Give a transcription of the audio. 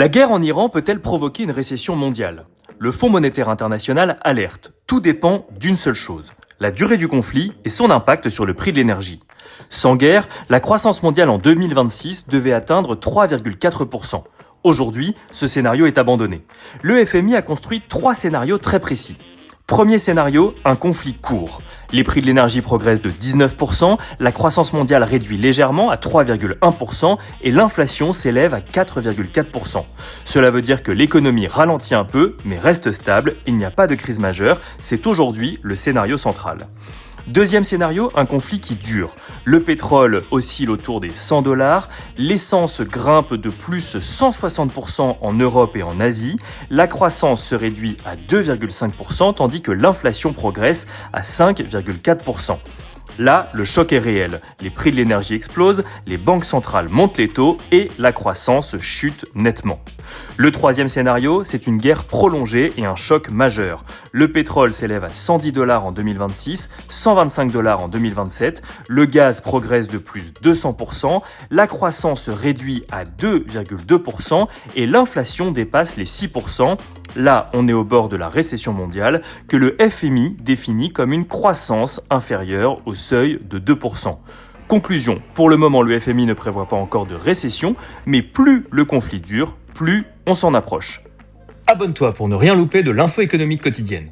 La guerre en Iran peut-elle provoquer une récession mondiale? Le Fonds monétaire international alerte. Tout dépend d'une seule chose, la durée du conflit et son impact sur le prix de l'énergie. Sans guerre, la croissance mondiale en 2026 devait atteindre 3,4%. Aujourd'hui, ce scénario est abandonné. Le FMI a construit 3 scénarios très précis. Premier scénario, un conflit court. Les prix de l'énergie progressent de 19%, la croissance mondiale réduit légèrement à 3,1% et l'inflation s'élève à 4,4%. Cela veut dire que l'économie ralentit un peu, mais reste stable, il n'y a pas de crise majeure, c'est aujourd'hui le scénario central. Deuxième scénario, un conflit qui dure. Le pétrole oscille autour des $100, l'essence grimpe de plus 160% en Europe et en Asie, la croissance se réduit à 2,5% tandis que l'inflation progresse à 5,4%. Là, le choc est réel. Les prix de l'énergie explosent, les banques centrales montent les taux et la croissance chute nettement. Le troisième scénario, c'est une guerre prolongée et un choc majeur. Le pétrole s'élève à $110 en 2026, $125 en 2027, le gaz progresse de plus 200%, la croissance se réduit à 2,2% et l'inflation dépasse les 6%. Là, on est au bord de la récession mondiale que le FMI définit comme une croissance inférieure au seuil de 2%. Conclusion, pour le moment le FMI ne prévoit pas encore de récession, mais plus le conflit dure, plus on s'en approche. Abonne-toi pour ne rien louper de l'info économique quotidienne.